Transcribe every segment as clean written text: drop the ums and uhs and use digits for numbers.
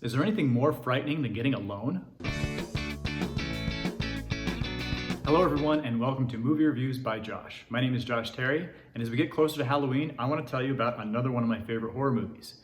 Is there anything more frightening than getting a loan? Hello everyone and welcome to Movie Reviews by Josh. My name is Josh Terry, and as we get closer to Halloween, I want to tell you about another one of my favorite horror movies.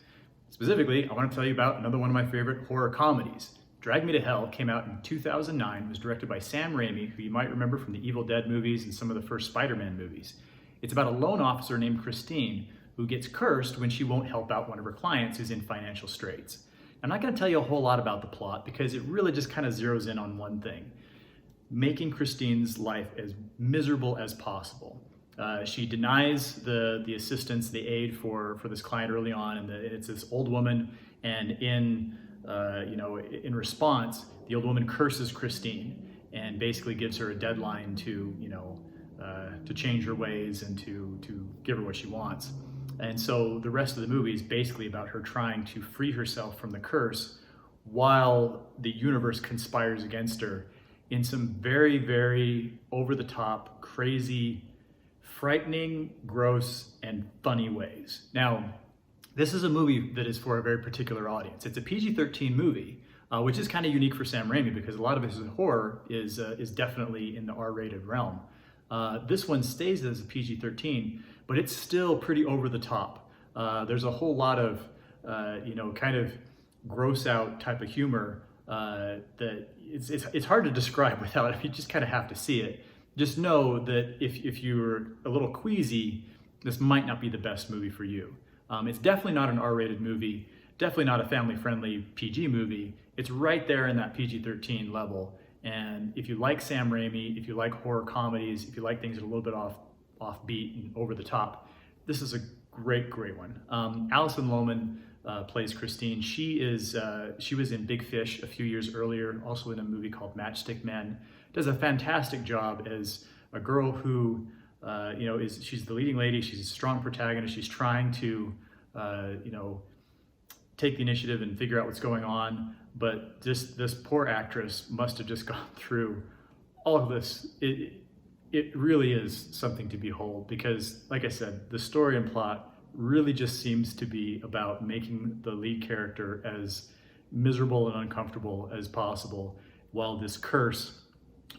Specifically, I want to tell you about another one of my favorite horror comedies. Drag Me to Hell came out in 2009, was directed by Sam Raimi, who you might remember from the Evil Dead movies and some of the first Spider-Man movies. It's about a loan officer named Christine who gets cursed when she won't help out one of her clients who's in financial straits. I'm not going to tell you a whole lot about the plot because it really just kind of zeroes in on one thing: making Christine's life as miserable as possible. She denies the assistance, the aid for this client early on, and it's this old woman. And in response, the old woman curses Christine and basically gives her a deadline to change her ways and to give her what she wants. And so the rest of the movie is basically about her trying to free herself from the curse while the universe conspires against her in some very, very over-the-top, crazy, frightening, gross, and funny ways. Now, this is a movie that is for a very particular audience. It's a PG-13 movie, which is kind of unique for Sam Raimi because a lot of his horror is definitely in the R-rated realm. This one stays as a PG-13, but it's still pretty over the top. There's a whole lot of, kind of gross out type of humor that it's hard to describe without, you just kind of have to see it. Just know that if you're a little queasy, this might not be the best movie for you. It's definitely not an R-rated movie, definitely not a family-friendly PG movie. It's right there in that PG-13 level. And if you like Sam Raimi, if you like horror comedies, if you like things that are a little bit offbeat and over the top, this is a great one. Alison Lohman plays Christine. she was in Big Fish a few years earlier, also in a movie called Matchstick Men. Does a fantastic job as a girl who, she's the leading lady. She's a strong protagonist. She's trying to, take the initiative and figure out what's going on. But this poor actress must have just gone through all of this. It really is something to behold because, like I said, the story and plot really just seems to be about making the lead character as miserable and uncomfortable as possible while this curse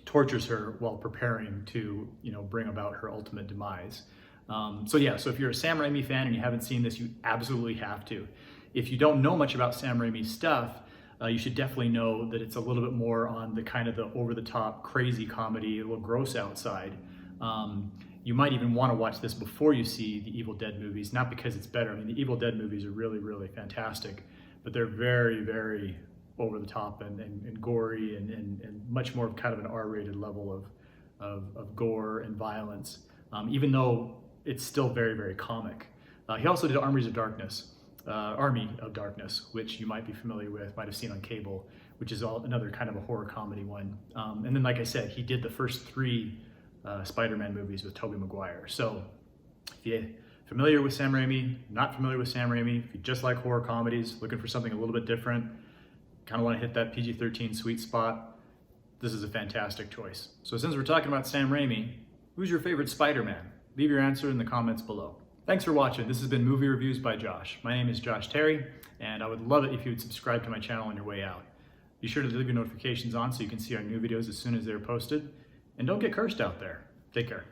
tortures her while preparing to, bring about her ultimate demise. So if you're a Sam Raimi fan and you haven't seen this, you absolutely have to. If you don't know much about Sam Raimi's stuff, you should definitely know that it's a little bit more on the kind of the over-the-top crazy comedy, a little gross outside. You might even want to watch this before you see the Evil Dead movies, not because it's better. I mean, the Evil Dead movies are really, really fantastic, but they're very, very over the top and gory and much more of kind of an R-rated level of gore and violence, even though it's still very, very comic. He also did Army of Darkness, which you might be familiar with, might have seen on cable, which is another kind of a horror comedy one. And then, like I said, he did the first 3 Spider-Man movies with Tobey Maguire. So if you're familiar with Sam Raimi, not familiar with Sam Raimi, if you just like horror comedies, looking for something a little bit different, kind of want to hit that PG-13 sweet spot, this is a fantastic choice. So since we're talking about Sam Raimi, who's your favorite Spider-Man? Leave your answer in the comments below. Thanks for watching. This has been Movie Reviews by Josh. My name is Josh Terry, and I would love it if you would subscribe to my channel on your way out. Be sure to leave your notifications on so you can see our new videos as soon as they're posted. And don't get cursed out there. Take care.